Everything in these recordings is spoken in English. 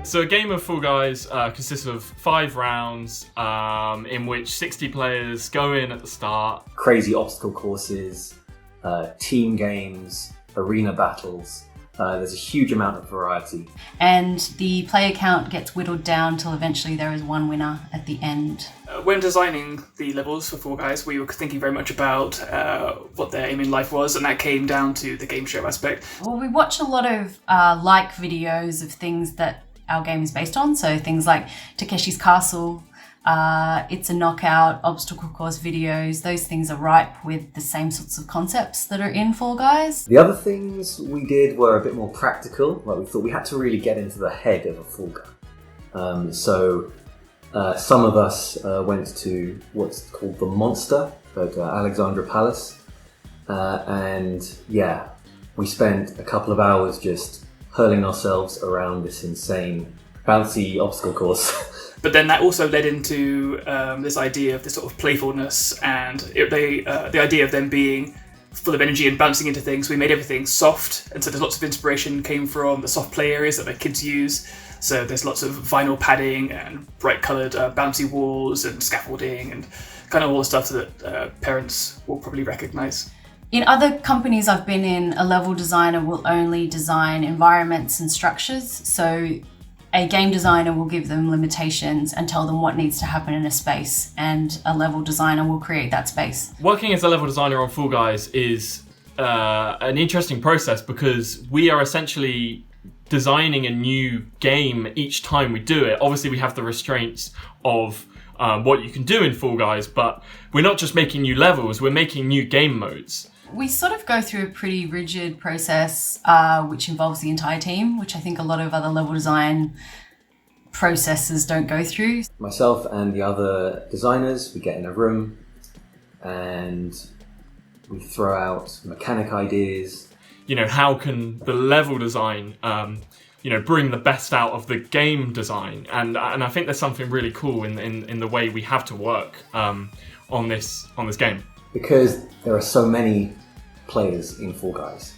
So a game of Fall Guys consists of 5 rounds in which 60 players go in at the start. Crazy obstacle courses, team games, arena battles. There's a huge amount of variety. And the player count gets whittled down till eventually there is one winner at the end. When designing the levels for Fall Guys, we were thinking very much about what their aim in life was, and that came down to the game show aspect. Well, we watch a lot of like videos of things that our game is based on, so things like Takeshi's Castle, It's a Knockout, obstacle course videos. Those things are ripe with the same sorts of concepts that are in Fall Guys. The other things we did were a bit more practical. Like, we thought we had to really get into the head of a Fall Guy. So some of us went to what's called the Monster at Alexandra Palace, and yeah, we spent a couple of hours just hurling ourselves around this insane bouncy obstacle course. But then that also led into this idea of this sort of playfulness, and the idea of them being full of energy and bouncing into things. We made everything soft, and so there's lots of inspiration came from the soft play areas that the kids use. So there's lots of vinyl padding and bright coloured bouncy walls and scaffolding and kind of all the stuff that parents will probably recognise. In other companies I've been in, a level designer will only design environments and structures. So a game designer will give them limitations and tell them what needs to happen in a space, and a level designer will create that space. Working as a level designer on Fall Guys is an interesting process because we are essentially designing a new game each time we do it. Obviously, we have the restraints of what you can do in Fall Guys, but we're not just making new levels, we're making new game modes. We sort of go through a pretty rigid process which involves the entire team, which I think a lot of other level design processes don't go through. Myself and the other designers, we get in a room and we throw out mechanic ideas. You know, how can the level design bring the best out of the game design? And I think there's something really cool in the way we have to work on this game. Because there are so many players in Fall Guys,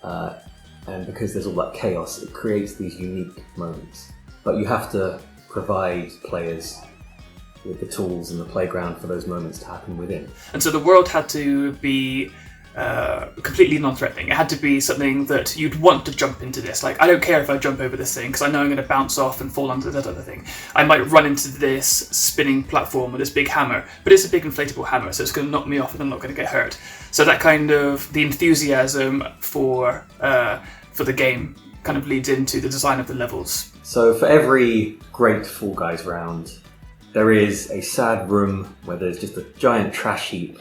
and because there's all that chaos, it creates these unique moments. But you have to provide players with the tools and the playground for those moments to happen within. And so the world had to be completely non-threatening. It had to be something that you'd want to jump into this. Like, I don't care if I jump over this thing because I know I'm going to bounce off and fall onto that other thing. I might run into this spinning platform with this big hammer, but it's a big inflatable hammer, so it's going to knock me off and I'm not going to get hurt. So that kind of the enthusiasm for the game kind of leads into the design of the levels. So for every great Fall Guys round, there is a sad room where there's just a giant trash heap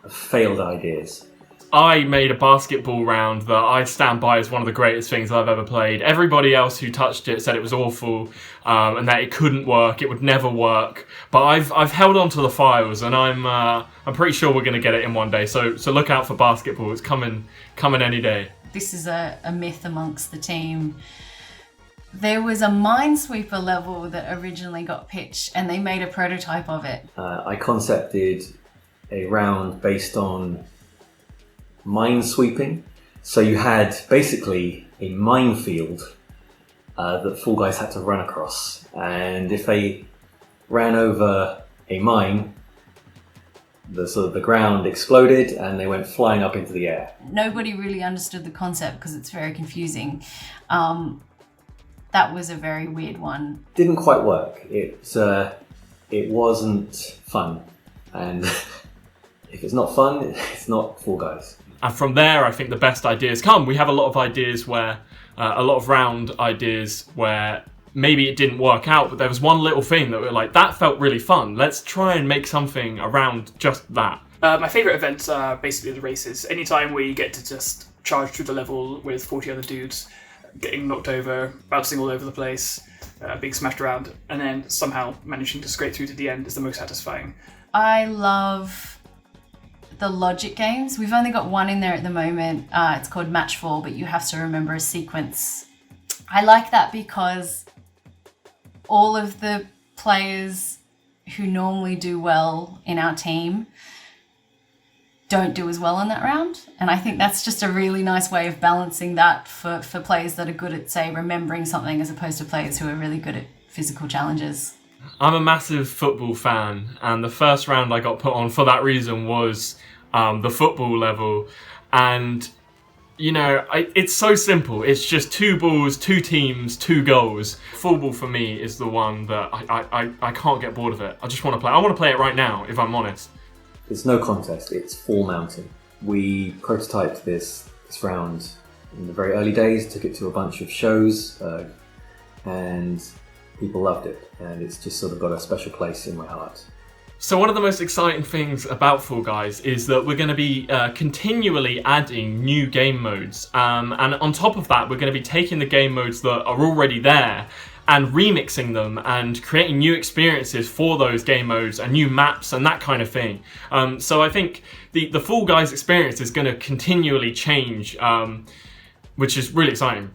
of failed ideas. I made a basketball round that I stand by as one of the greatest things I've ever played. Everybody else who touched it said it was awful and that it couldn't work, it would never work. But I've held on to the files, and I'm pretty sure we're going to get it in one day. So look out for basketball. It's coming any day. This is a myth amongst the team. There was a Minesweeper level that originally got pitched, and they made a prototype of it. I concepted a round based on minesweeping. So you had basically a minefield that Fall Guys had to run across, and if they ran over a mine, the ground exploded and they went flying up into the air. Nobody really understood the concept because it's very confusing. That was a very weird one. Didn't quite work. It wasn't fun, and if it's not fun, it's not Fall Guys. And from there, I think the best ideas come. We have a lot of ideas where, a lot of round ideas where maybe it didn't work out, but there was one little thing that we were like, that felt really fun. Let's try and make something around just that. My favourite events are basically the races. Anytime we get to just charge through the level with 40 other dudes, getting knocked over, bouncing all over the place, being smashed around, and then somehow managing to scrape through to the end is the most satisfying. I love the logic games. We've only got one in there at the moment. It's called Matchfall, but you have to remember a sequence. I like that because all of the players who normally do well in our team don't do as well in that round. And I think that's just a really nice way of balancing that for players that are good at, say, remembering something as opposed to players who are really good at physical challenges. I'm a massive football fan, and the first round I got put on for that reason was the football level. And, you know, it's so simple. It's just 2 balls, 2 teams, 2 goals. Football for me is the one that I can't get bored of it. I just want to play. I want to play it right now, if I'm honest. It's no contest, it's full mountain. We prototyped this round in the very early days, took it to a bunch of shows, and people loved it. And it's just sort of got a special place in my heart. So one of the most exciting things about Fall Guys is that we're going to be continually adding new game modes. And on top of that, we're going to be taking the game modes that are already there and remixing them and creating new experiences for those game modes and new maps and that kind of thing. So I think the Fall Guys experience is going to continually change, which is really exciting.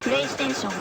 PlayStation